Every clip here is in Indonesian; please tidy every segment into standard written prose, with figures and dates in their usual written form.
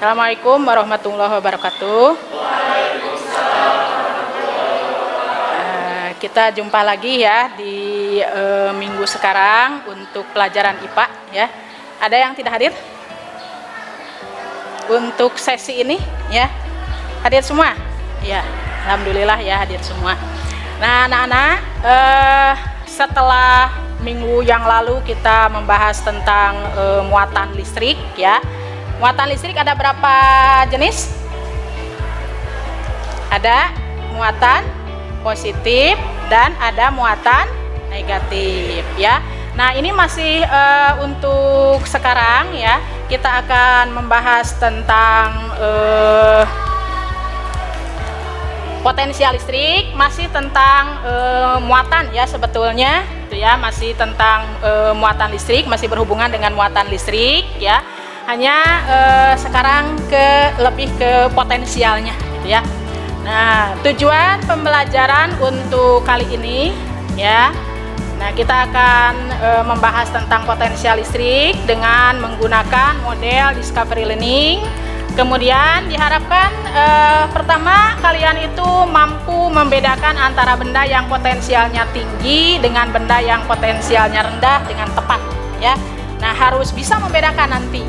Assalamualaikum warahmatullahi wabarakatuh. Kita jumpa lagi ya di minggu sekarang untuk pelajaran IPA ya. Ada yang tidak hadir untuk sesi ini ya? Hadir semua? Ya, alhamdulillah ya hadir semua. Nah, anak-anak, setelah minggu yang lalu kita membahas tentang muatan listrik ya. Muatan listrik ada berapa jenis? Ada muatan positif dan ada muatan negatif ya. Nah, ini masih untuk sekarang ya. Kita akan membahas tentang potensial listrik, masih tentang muatan ya sebetulnya itu ya, masih tentang muatan listrik, masih berhubungan dengan muatan listrik ya. Hanya sekarang lebih ke potensialnya gitu ya. Nah, tujuan pembelajaran untuk kali ini ya. Nah, kita akan membahas tentang potensial listrik dengan menggunakan model discovery learning. Kemudian diharapkan pertama kalian itu mampu membedakan antara benda yang potensialnya tinggi dengan benda yang potensialnya rendah dengan tepat ya. Nah, harus bisa membedakan nanti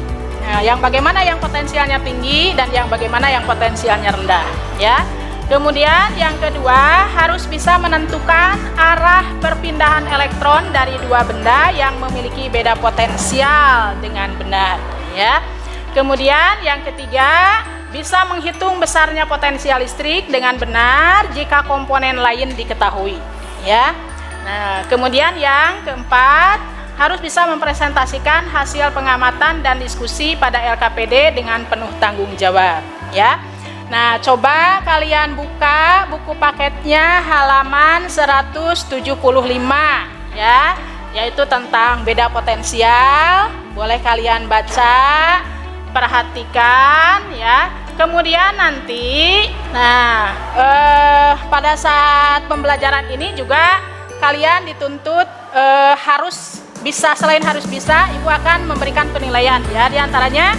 yang bagaimana yang potensialnya tinggi dan yang bagaimana yang potensialnya rendah ya. Kemudian yang kedua, harus bisa menentukan arah perpindahan elektron dari dua benda yang memiliki beda potensial dengan benar ya. Kemudian yang ketiga, bisa menghitung besarnya potensial listrik dengan benar jika komponen lain diketahui ya. Nah, kemudian yang keempat, harus bisa mempresentasikan hasil pengamatan dan diskusi pada LKPD dengan penuh tanggung jawab ya. Nah, coba kalian buka buku paketnya halaman 175 ya, yaitu tentang beda potensial. Boleh kalian baca, perhatikan ya. Kemudian nanti pada saat pembelajaran ini juga kalian dituntut harus bisa, selain harus bisa, Ibu akan memberikan penilaian ya, diantaranya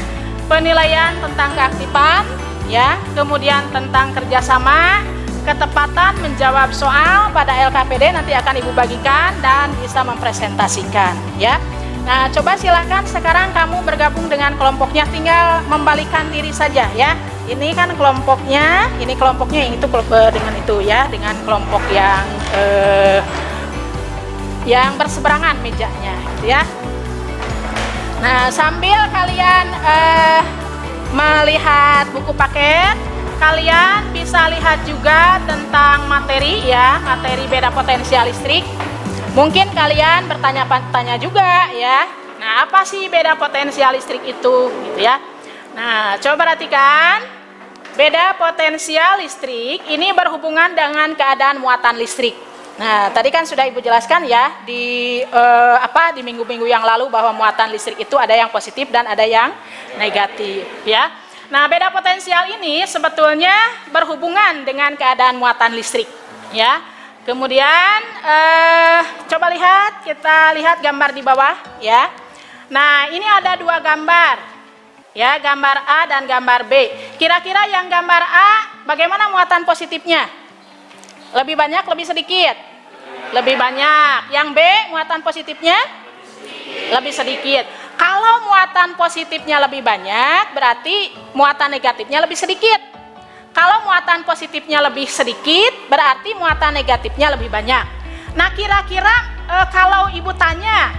penilaian tentang keaktifan ya, kemudian tentang kerjasama, ketepatan menjawab soal pada LKPD nanti akan Ibu bagikan dan bisa mempresentasikan ya. Nah, coba silakan sekarang kamu bergabung dengan kelompoknya, tinggal membalikan diri saja ya. Ini kan kelompoknya, ini kelompoknya, yang itu dengan itu ya, dengan kelompok yang berseberangan mejanya gitu ya. Nah, sambil kalian melihat buku paket, kalian bisa lihat juga tentang materi ya, materi beda potensial listrik. Mungkin kalian bertanya-tanya juga ya. Nah, apa sih beda potensial listrik itu gitu ya. Nah, coba perhatikan. Beda potensial listrik ini berhubungan dengan keadaan muatan listrik. Nah, tadi kan sudah Ibu jelaskan ya di minggu-minggu yang lalu bahwa muatan listrik itu ada yang positif dan ada yang negatif ya. Nah, beda potensial ini sebetulnya berhubungan dengan keadaan muatan listrik ya. Kemudian coba lihat, kita lihat gambar di bawah ya. Nah, ini ada dua gambar ya, gambar A dan gambar B. Kira-kira yang gambar A bagaimana muatan positifnya? Lebih banyak, lebih sedikit? Lebih banyak. Yang B muatan positifnya? Lebih sedikit. Kalau muatan positifnya lebih banyak, berarti muatan negatifnya lebih sedikit. Kalau muatan positifnya lebih sedikit, berarti muatan negatifnya lebih banyak. Nah, kira-kira kalau Ibu tanya,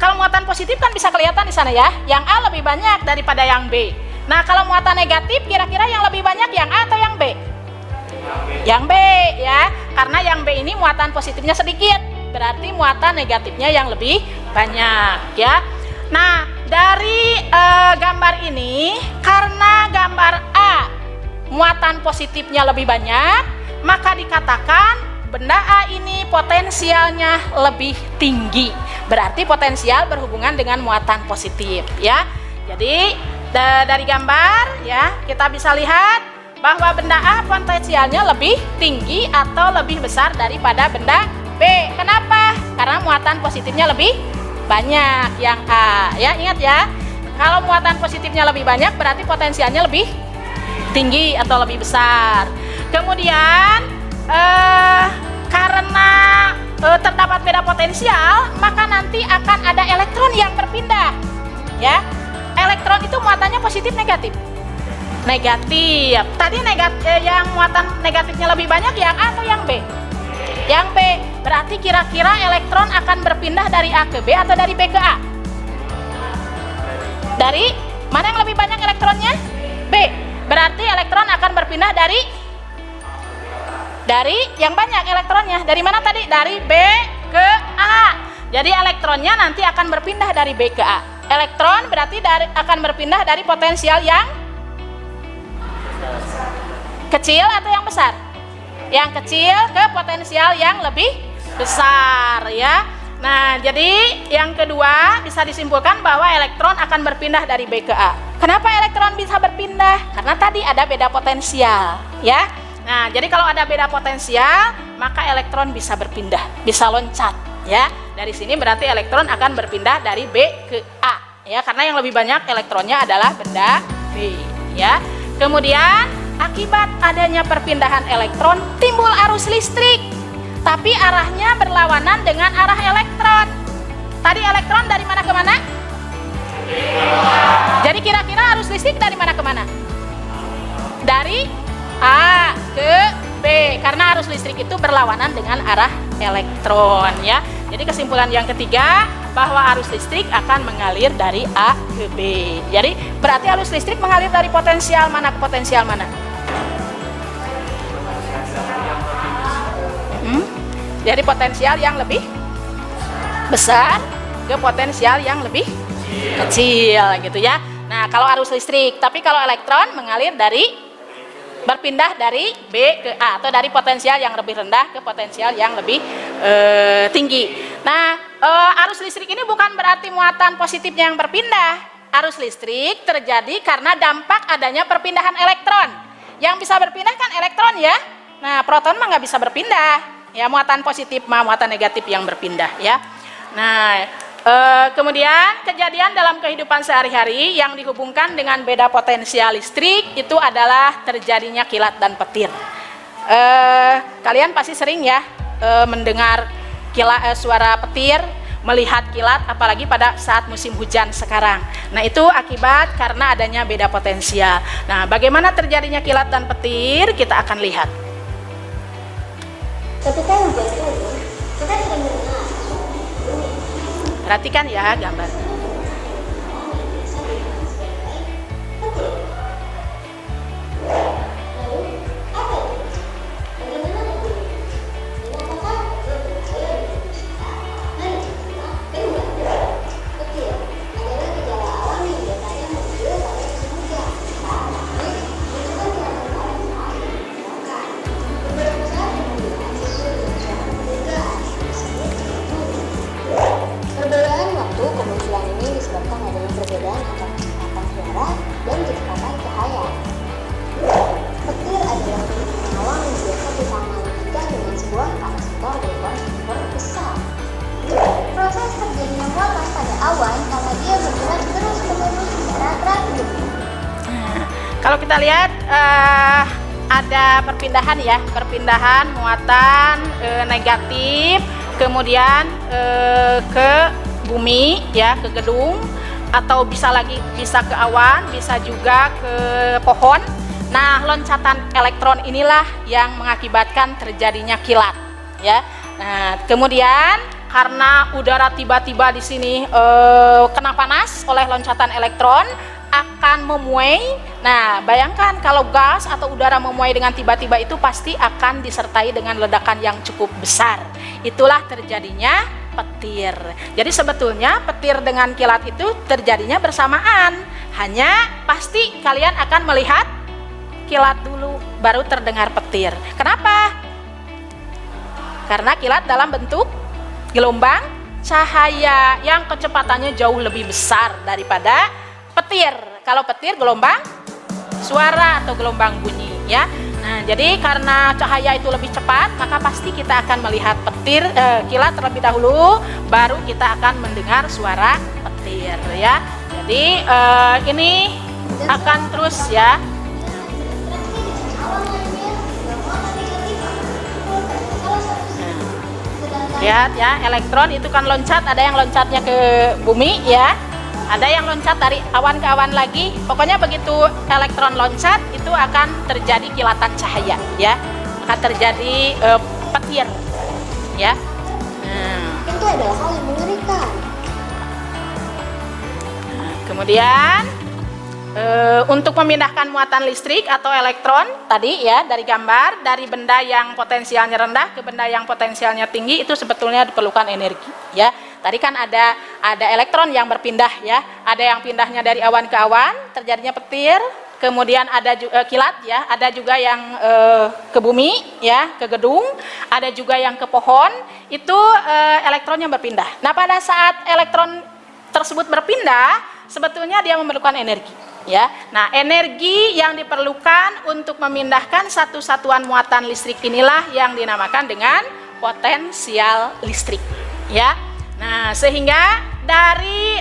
kalau muatan positif kan bisa kelihatan di sana ya, yang A lebih banyak daripada yang B. Nah, kalau muatan negatif, kira-kira yang lebih banyak yang A atau yang B? Yang B ya, karena yang B ini muatan positifnya sedikit, berarti muatan negatifnya yang lebih banyak ya. Nah, dari gambar ini, karena gambar A muatan positifnya lebih banyak, maka dikatakan benda A ini potensialnya lebih tinggi. Berarti potensial berhubungan dengan muatan positif ya. Jadi dari gambar ya, kita bisa lihat bahwa benda A potensialnya lebih tinggi atau lebih besar daripada benda B. Kenapa? Karena muatan positifnya lebih banyak yang A ya. Ingat ya, Kalau muatan positifnya lebih banyak berarti potensialnya lebih tinggi atau lebih besar. Kemudian karena terdapat beda potensial, maka nanti akan ada elektron yang berpindah. Ya, elektron itu muatannya positif negatif? Negatif. Tadi yang muatan negatifnya lebih banyak yang A atau yang B? Yang B. Berarti kira-kira elektron akan berpindah dari A ke B atau dari B ke A? Dari mana yang lebih banyak elektronnya? B. Berarti elektron akan berpindah dari yang banyak elektronnya. Dari mana tadi? Dari B ke A. Jadi elektronnya nanti akan berpindah dari B ke A. Elektron berarti akan berpindah dari potensial yang kecil atau yang besar? Yang kecil ke potensial yang lebih besar, ya. Nah, jadi yang kedua bisa disimpulkan bahwa elektron akan berpindah dari B ke A. Kenapa elektron bisa berpindah? Karena tadi ada beda potensial, ya. Nah, jadi kalau ada beda potensial, maka elektron bisa berpindah, bisa loncat, ya. Dari sini berarti elektron akan berpindah dari B ke A, ya, karena yang lebih banyak elektronnya adalah benda B, ya. Kemudian akibat adanya perpindahan elektron timbul arus listrik, tapi arahnya berlawanan dengan arah elektron. Tadi elektron dari mana ke mana? Jadi kira-kira arus listrik dari mana ke mana? Dari A ke B, karena arus listrik itu berlawanan dengan arah elektron, ya. Jadi kesimpulan yang ketiga bahwa arus listrik akan mengalir dari A ke B. Jadi berarti arus listrik mengalir dari potensial mana ke potensial mana? Dari potensial yang lebih besar ke potensial yang lebih kecil, gitu ya. Nah, kalau arus listrik, tapi kalau elektron mengalir berpindah dari B ke A, atau dari potensial yang lebih rendah ke potensial yang lebih tinggi. Nah, arus listrik ini bukan berarti muatan positifnya yang berpindah. Arus listrik terjadi karena dampak adanya perpindahan elektron. Yang bisa berpindah kan elektron, ya. Nah, proton mah nggak bisa berpindah. Ya, muatan positif mah muatan negatif yang berpindah, ya. Nah, kemudian kejadian dalam kehidupan sehari-hari yang dihubungkan dengan beda potensial listrik itu adalah terjadinya kilat dan petir. Kalian pasti sering ya mendengar suara petir, melihat kilat, apalagi pada saat musim hujan sekarang. Nah, itu akibat karena adanya beda potensial. Nah, bagaimana terjadinya kilat dan petir kita akan lihat. Ketika hujan turun, kita sering mendengar Perhatikan ya gambar. perbedaan waktu kemunculan ini disebabkan adanya perbedaan antara kecepatan suara dan kecepatan cahaya. Petir adalah bentuk awan yang biasa dianalogikan dengan sebuah kapasitor dan konduktor besar. Proses terjadinya muatan pada awan karena dia bergerak terus-menerus secara teratur. Kalau kita lihat ada perpindahan ya, perpindahan muatan negatif, kemudian ke bumi ya, ke gedung, atau bisa ke awan, bisa juga ke pohon. Nah, loncatan elektron inilah yang mengakibatkan terjadinya kilat ya. Nah, kemudian karena udara tiba-tiba di sini kena panas oleh loncatan elektron, akan memuai. Nah, bayangkan kalau gas atau udara memuai dengan tiba-tiba itu pasti akan disertai dengan ledakan yang cukup besar. Itulah terjadinya petir. Jadi sebetulnya petir dengan kilat itu terjadinya bersamaan. Hanya pasti kalian akan melihat kilat dulu, baru terdengar petir. Kenapa? Karena kilat dalam bentuk gelombang cahaya yang kecepatannya jauh lebih besar daripada petir. Kalau petir gelombang suara atau gelombang bunyi ya. Nah, jadi karena cahaya itu lebih cepat, maka pasti kita akan melihat petir kilat terlebih dahulu, baru kita akan mendengar suara petir ya. Jadi ini akan terus ya. Lihat ya, elektron itu kan loncat, ada yang loncatnya ke bumi ya, ada yang loncat dari awan ke awan lagi. Pokoknya begitu elektron loncat itu akan terjadi kilatan cahaya ya, akan terjadi petir ya. Itu adalah hal yang mengerikan. Kemudian untuk memindahkan muatan listrik atau elektron tadi ya, dari gambar, dari benda yang potensialnya rendah ke benda yang potensialnya tinggi, itu sebetulnya diperlukan energi ya. Tadi kan ada elektron yang berpindah ya, ada yang pindahnya dari awan ke awan, terjadinya petir, kemudian ada kilat ya, ada juga yang ke bumi ya, ke gedung, ada juga yang ke pohon, itu elektron yang berpindah. Nah, pada saat elektron tersebut berpindah, sebetulnya dia memerlukan energi. Ya, nah energi yang diperlukan untuk memindahkan satu satuan muatan listrik inilah yang dinamakan dengan potensial listrik. Ya, nah sehingga dari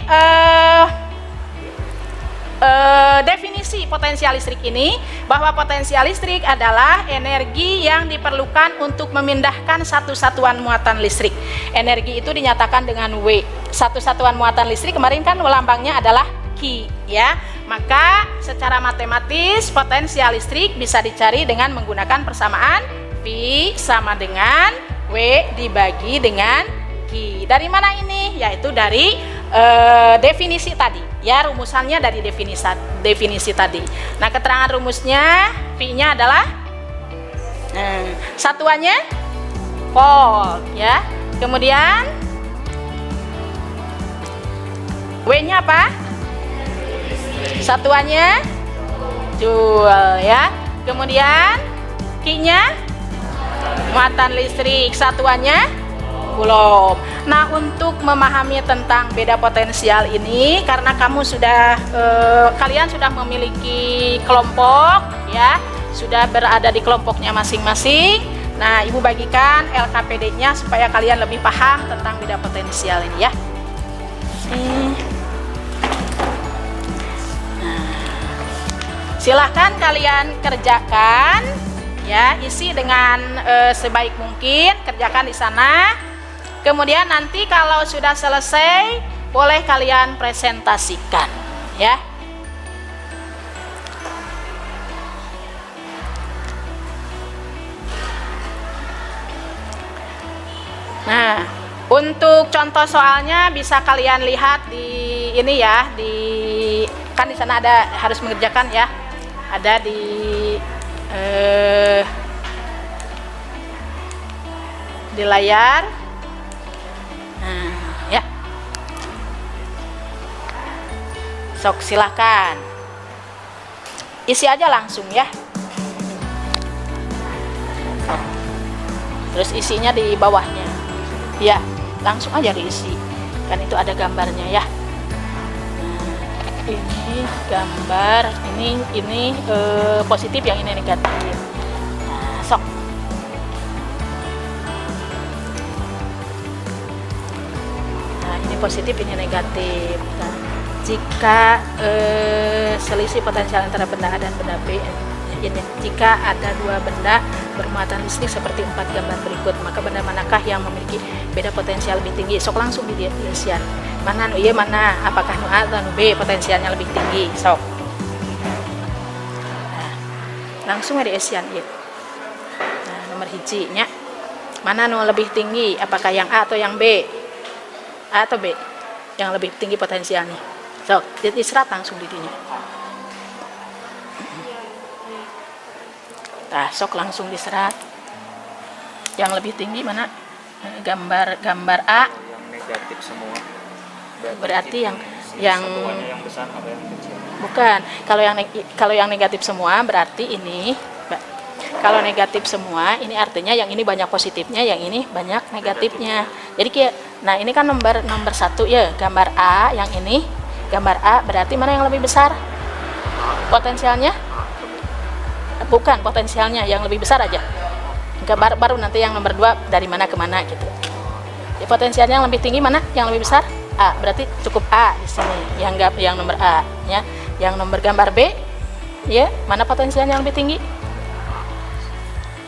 definisi potensial listrik ini, bahwa potensial listrik adalah energi yang diperlukan untuk memindahkan satu satuan muatan listrik. Energi itu dinyatakan dengan W. Satu satuan muatan listrik kemarin kan lambangnya adalah Q ya. Maka secara matematis potensial listrik bisa dicari dengan menggunakan persamaan V sama dengan W dibagi dengan Q. Dari mana ini? Yaitu dari definisi tadi ya, rumusannya dari definisi tadi. Nah, keterangan rumusnya, V-nya adalah satuannya volt ya. Kemudian W-nya apa? Satuannya joule ya. Kemudian Q-nya muatan listrik, satuannya coulomb. Nah, untuk memahami tentang beda potensial ini, karena kamu sudah kalian sudah memiliki kelompok ya, sudah berada di kelompoknya masing-masing. Nah, Ibu bagikan LKPD-nya supaya kalian lebih paham tentang beda potensial ini ya. Silahkan kalian kerjakan ya, isi dengan sebaik mungkin, kerjakan di sana. Kemudian nanti kalau sudah selesai boleh kalian presentasikan ya. Nah, untuk contoh soalnya bisa kalian lihat di ini ya, kan di sana ada harus mengerjakan ya. Ada di layar. Nah, ya. Sok silahkan. Isi aja langsung ya. Terus isinya di bawahnya. Ya, langsung aja diisi. Kan itu ada gambarnya ya. Ini gambar, ini positif, yang ini negatif. Nah, sok. Nah, ini positif, ini negatif. Nah, jika selisih potensial antara benda A dan benda B, ini jika ada dua benda bermuatan listrik seperti 4 gambar berikut, maka benda manakah yang memiliki beda potensial lebih tinggi? Sok langsung diisian. Mana nu iya mana, apakah nu A atau nu B potensialnya lebih tinggi? Sok. Nah, langsung ada isian ieu. Nah, nomor hiji nya. Mana nu lebih tinggi? Apakah yang A atau yang B? A atau B? Yang lebih tinggi potensialnya. Sok, diserat langsung di dinya. Nah, sok langsung diserat. Yang lebih tinggi mana? Gambar A. Yang negatif semua. Berarti yang besar apa yang kecil? Bukan. Kalau yang negatif semua berarti ini. Kalau negatif semua ini artinya yang ini banyak positifnya, yang ini banyak negatifnya. Jadi nah ini kan nomor 1 ya, gambar A, yang ini gambar A berarti mana yang lebih besar potensialnya? bukan potensialnya yang lebih besar aja. Baru nanti yang nomor 2 dari mana ke mana gitu. Ya, potensialnya yang lebih tinggi mana? Yang lebih besar? A. Berarti cukup A di sini. Yang nomor A ya. Yang nomor gambar B ya, mana potensialnya yang lebih tinggi?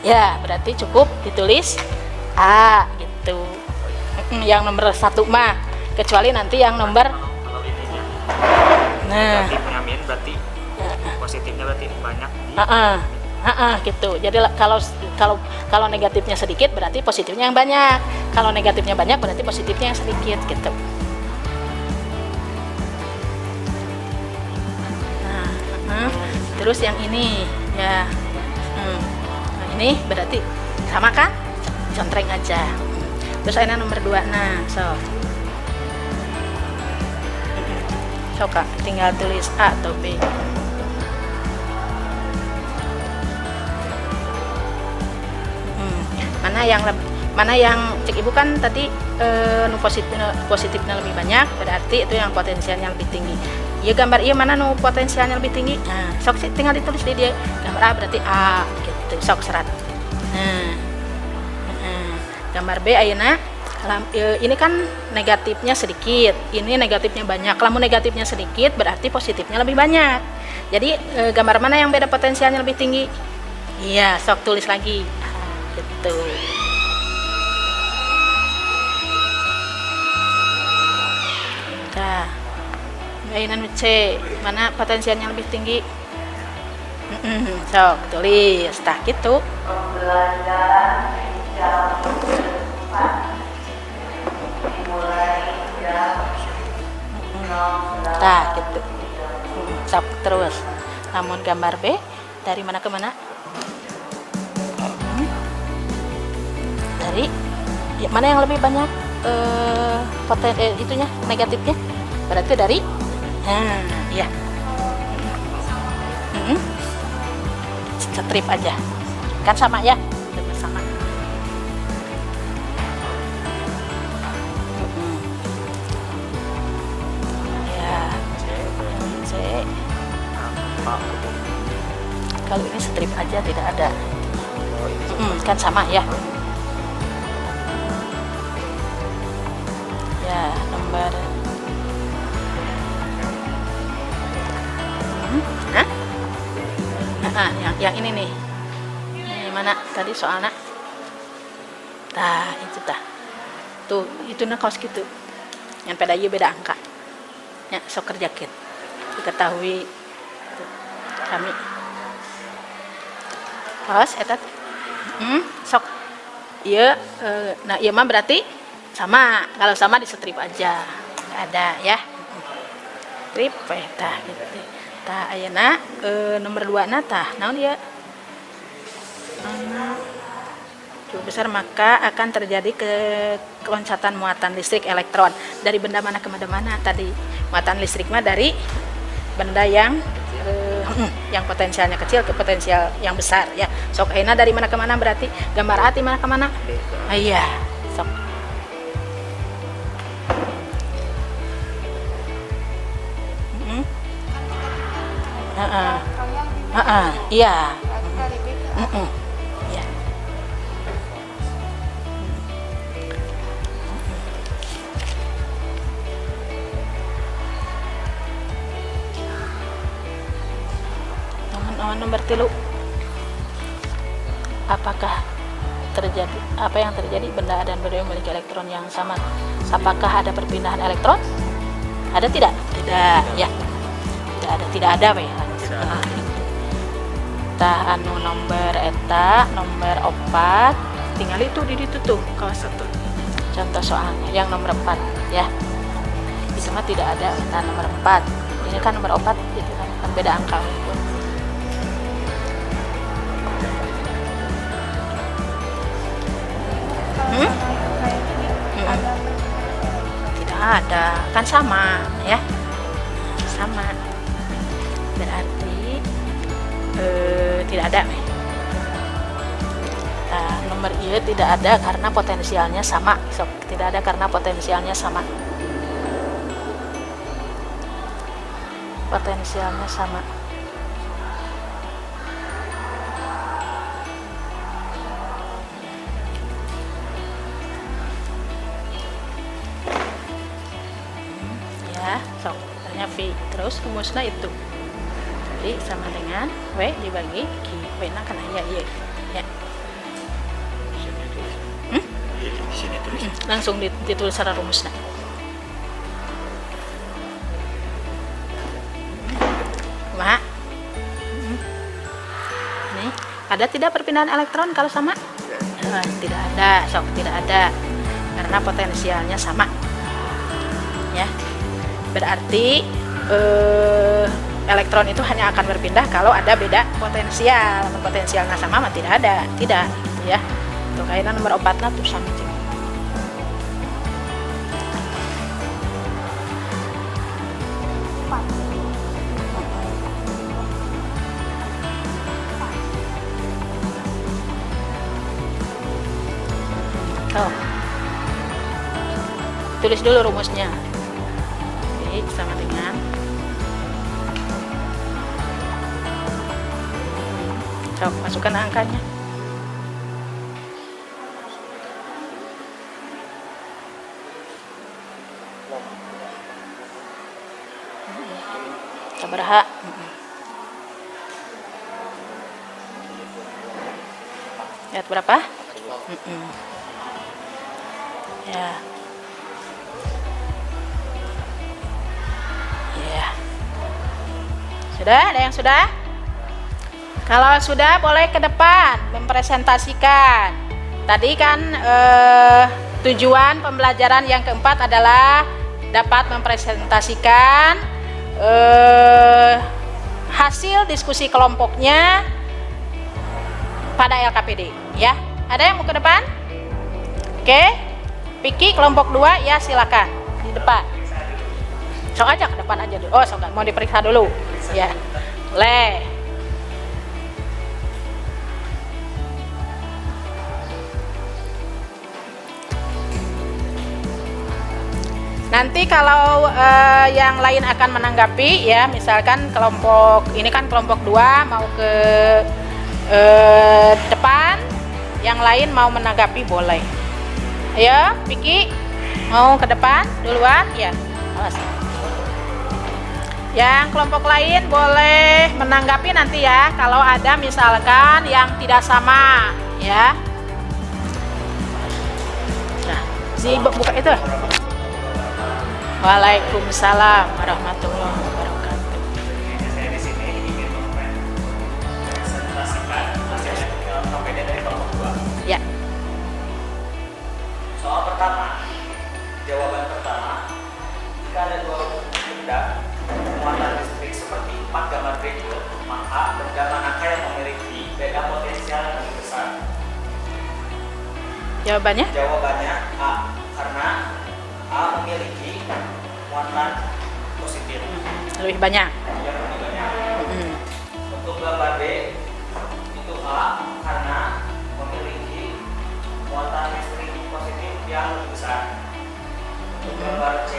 Ya, berarti cukup ditulis A gitu. Yang nomor 1 mah kecuali nanti yang nomor Kalau ininya nah negatifnya min berarti positifnya berarti banyak di gitu. Jadi kalau negatifnya sedikit berarti positifnya yang banyak. Kalau negatifnya banyak berarti positifnya yang sedikit gitu. Nah, terus yang ini ya. Nah, ini berarti sama kan? Contreng aja. Terus ini nomor 2 nah, so Kak, tinggal tulis A atau B. Mana yang cek ibu kan tadi positifnya lebih banyak, berarti itu yang potensialnya lebih tinggi. Iya gambar iya mana potensialnya lebih tinggi. Nah, sok sih tinggal ditulis di dia. Gambar A berarti A gitu, sok serat. Gambar B ayeuna ini kan negatifnya sedikit, ini negatifnya banyak. Kalau negatifnya sedikit berarti positifnya lebih banyak. Jadi gambar mana yang beda potensialnya lebih tinggi? Iya, sok tulis lagi. Gitu. Nah, mainan C mana potensialnya lebih tinggi? Sok tulis, tak gitu. Nah, gitu. Sok terus. Namun gambar B dari mana ke mana? Dari ya, mana yang lebih banyak itunya negatifnya? Berarti dari ya. Strip aja. Kan sama ya? Sama. Kalau ini strip aja tidak ada. Kan sama ya. Ya, nomor yang ini nih. Ini mana tadi soalnya? Tah, itu tah. Tuh, itu nah kaos gitu. Yang pada ieu beda angka. Ya, sok kerjakeun. Diketahui tuh, kami kaos eta sok iya nah iya mah berarti sama. Kalau sama di strip aja nggak ada ya, strip tah gitu tah. Ayeuna nomor 2 na tah naon ya cukup besar maka akan terjadi keloncatan muatan listrik elektron dari benda mana ke benda mana. Tadi muatan listrik mah dari benda yang potensialnya kecil ke potensial yang besar ya. Sok ayeuna dari mana ke mana berarti gambar A di mana ke mana? Iya, sok. Iya. Iya. Nomor 3, apakah terjadi apa yang terjadi benda dan benda yang memiliki elektron yang sama? Apakah ada perpindahan elektron? Ada tidak? Tidak ya. Tidak ada we. Tah anu nomor eta nomor 4 tinggal itu di ditu tuh kaos satu. Contoh soalnya yang nomor 4 ya. Itu mah tidak ada eta nomor 4. Ini kan nomor 4 itu kan beda angka. Tidak ada, kan sama ya, sama berarti tidak ada. Nah, nomor I tidak ada karena potensialnya sama. Tidak ada karena potensialnya sama. Potensialnya sama. ya. Sok, tanya V. Terus rumusnya itu. Jadi sama dengan W dibagi Q. W na kan ya iya. Ya. Iya, di sini tulis. Langsung ditulis secara rumusnya. Mak. Nih, ada tidak perpindahan elektron kalau sama? Tidak ada, sok tidak ada. Karena potensialnya sama. Ya. Berarti elektron itu hanya akan berpindah kalau ada beda potensial. Potensialnya sama mah tidak ada, tidak gitu ya. Tuh kaitan nomor 4 tuh sama cing. Oh. Tulis dulu rumusnya. Oke, sama dengan sok masukkan angkanya. Sabaraha. Lihat berapa? Ya. Ya. Sudah? Ada yang sudah? Kalau sudah boleh ke depan mempresentasikan. Tadi kan tujuan pembelajaran yang keempat adalah dapat mempresentasikan hasil diskusi kelompoknya pada LKPD ya. Ada yang mau ke depan? Oke. Piki kelompok 2 ya, silakan di depan. Sok aja ke depan aja dulu. Oh, sok mau diperiksa dulu. Ya. Boleh. Nanti kalau yang lain akan menanggapi ya, misalkan kelompok ini kan kelompok 2 mau ke depan, yang lain mau menanggapi boleh. Ayo, Piki mau ke depan duluan ya. Awas. Yang kelompok lain boleh menanggapi nanti ya, kalau ada misalkan yang tidak sama ya. Nah, si buka itu. Waalaikumsalam warahmatullahi wabarakatuh. Saya di sini ingin mempresentasikan hasil LKPD dari kelompok 2. Ya. Soal pertama, jawaban pertama, jika ada dua benda muatan listrik seperti 4 gambar berikut, maka benda manakah yang memiliki beda potensial yang lebih besar? Jawabannya? Jawabannya A, karena A memiliki muatan positif. Lebih banyak. Yang lebih banyak. Untuk gambar B, itu A karena memiliki muatan listrik positif yang lebih besar. Untuk gambar C,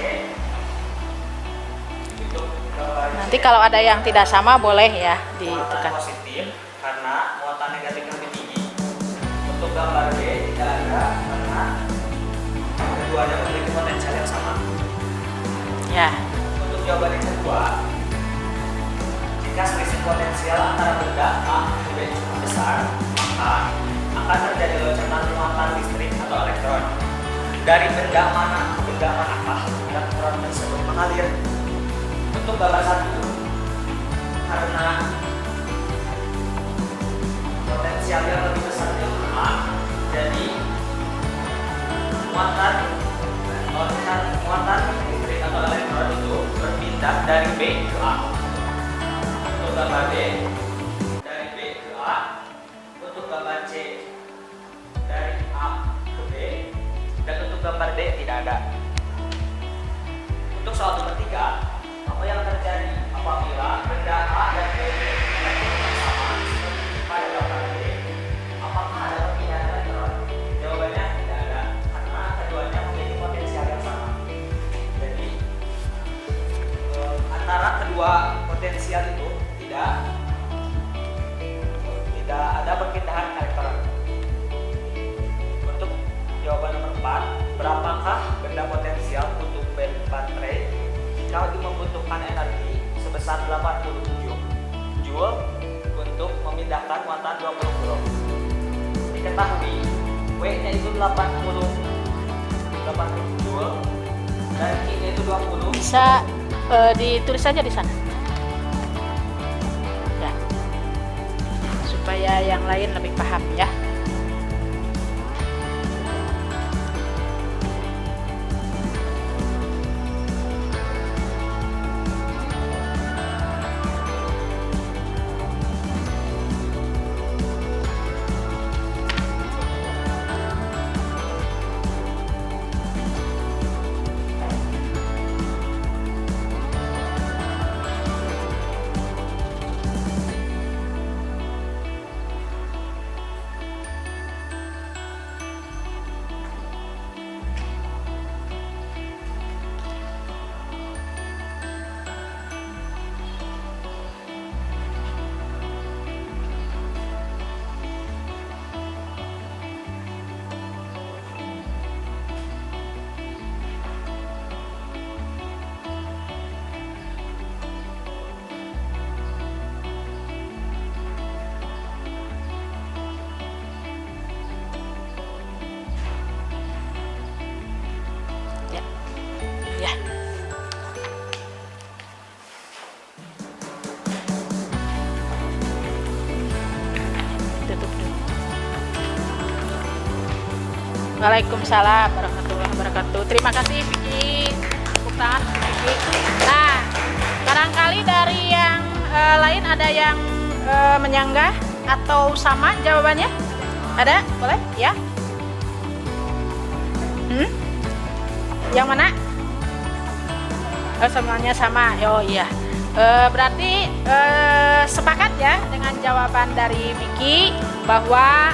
itu gambar Nanti C, kalau ada yang tidak sama boleh ya muatan ditekan. positif karena muatan negatif lebih tinggi. Untuk gambar B tidak ada karena keduanya memiliki potensial yang sama. Ya. Untuk jawaban yang kedua, jika selisih potensial antara benda A dan B cukup besar, maka akan terjadi lonjakan muatan listrik atau elektron. Dari benda mana ke benda manakah elektron tersebut mengalir? Untuk gambar 1, karena potensial yang lebih besar itu A, jadi muatan listrik atau elektron itu berpindah dari B ke A. Untuk gambar B, dari B ke A. Untuk gambar C, dari A ke B. Dan untuk gambar D tidak ada. Untuk soal nomor 3, apa yang terjadi apabila benda A dan B elektron sama seperti pada gambar B? Apakah ada perpindahan elektron? Jawabannya tidak ada, karena keduanya memiliki potensial yang sama. Jadi antara kedua potensial itu tidak ada perpindahan elektron. Untuk jawaban nomor 4, berapakah benda potensial untuk baterai jika sebesar 87 Joule untuk memindahkan muatan 20 kilo. Diketahui W-nya itu 80 Joule dan Q-nya itu 20. Bisa ditulis saja di sana. Ya. Supaya yang lain lebih paham ya. Ya. Tutup dulu. Waalaikumsalam warahmatullahi wabarakatuh. Terima kasih Vicky. Tepuk tangan Vicky. Nah, barangkali dari yang lain ada yang menyanggah atau sama jawabannya? Ada? Boleh? Ya. Yang mana? Semuanya sama. Oh iya. Berarti sepakat ya dengan jawaban dari Vicky bahwa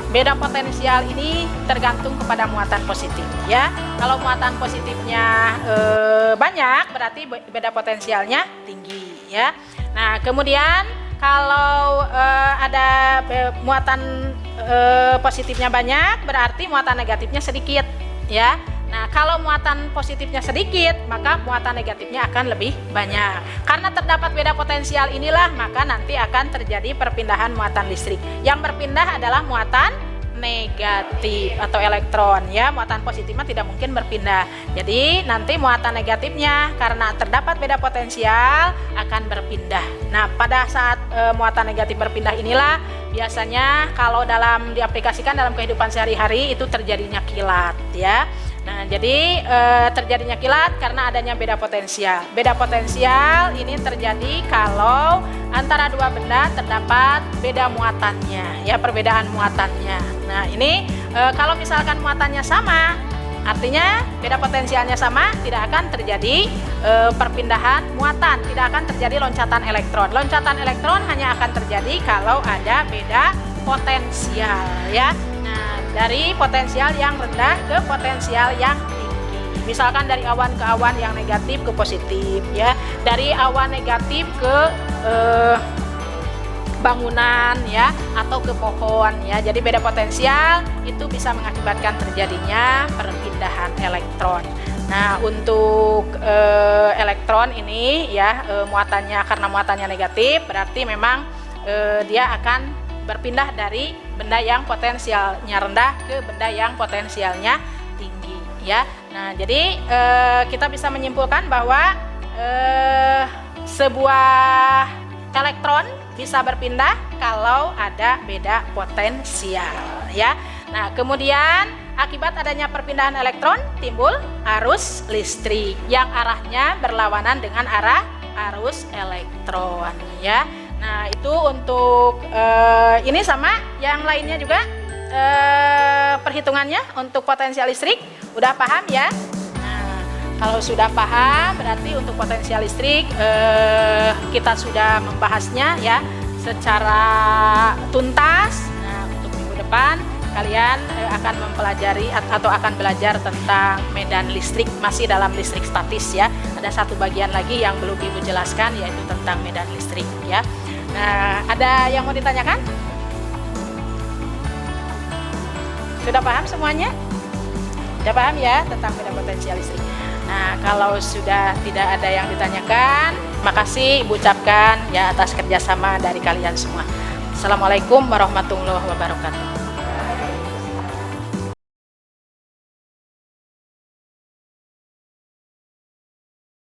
beda potensial ini tergantung kepada muatan positif ya. Kalau muatan positifnya banyak berarti beda potensialnya tinggi ya. Nah, kemudian kalau ada muatan positifnya banyak berarti muatan negatifnya sedikit ya. Nah, kalau muatan positifnya sedikit, maka muatan negatifnya akan lebih banyak. Karena terdapat beda potensial inilah, maka nanti akan terjadi perpindahan muatan listrik. Yang berpindah adalah muatan negatif atau elektron ya. Muatan positifnya tidak mungkin berpindah. Jadi nanti muatan negatifnya karena terdapat beda potensial akan berpindah. Nah, pada saat muatan negatif berpindah inilah biasanya kalau diaplikasikan dalam kehidupan sehari-hari itu terjadinya kilat ya. Nah, jadi terjadinya kilat karena adanya beda potensial. Beda potensial ini terjadi kalau antara dua benda terdapat beda muatannya, ya perbedaan muatannya. Nah, ini kalau misalkan muatannya sama, artinya beda potensialnya sama, tidak akan terjadi perpindahan muatan, tidak akan terjadi loncatan elektron. Loncatan elektron hanya akan terjadi kalau ada beda potensial, ya. Dari potensial yang rendah ke potensial yang tinggi. Misalkan dari awan ke awan yang negatif ke positif ya. Dari awan negatif ke bangunan ya atau ke pohon ya. Jadi beda potensial itu bisa mengakibatkan terjadinya perpindahan elektron. Nah, untuk elektron ini ya muatannya karena muatannya negatif berarti memang dia akan berpindah dari benda yang potensialnya rendah ke benda yang potensialnya tinggi ya. Nah, jadi kita bisa menyimpulkan bahwa sebuah elektron bisa berpindah kalau ada beda potensial ya. Nah, kemudian akibat adanya perpindahan elektron timbul arus listrik yang arahnya berlawanan dengan arah arus elektron ya. Nah, itu untuk ini sama yang lainnya juga perhitungannya untuk potensial listrik udah paham ya. Nah, kalau sudah paham berarti untuk potensial listrik kita sudah membahasnya ya secara tuntas. Nah, untuk minggu depan kalian akan mempelajari atau akan belajar tentang medan listrik, masih dalam listrik statis ya. Ada satu bagian lagi yang belum Ibu jelaskan yaitu tentang medan listrik ya. Nah, ada yang mau ditanyakan? Sudah paham semuanya? Sudah paham ya tentang medan potensial listrik. Nah, Kalau sudah tidak ada yang ditanyakan, makasih Ibu ucapkan ya atas kerjasama dari kalian semua. Assalamualaikum warahmatullahi wabarakatuh.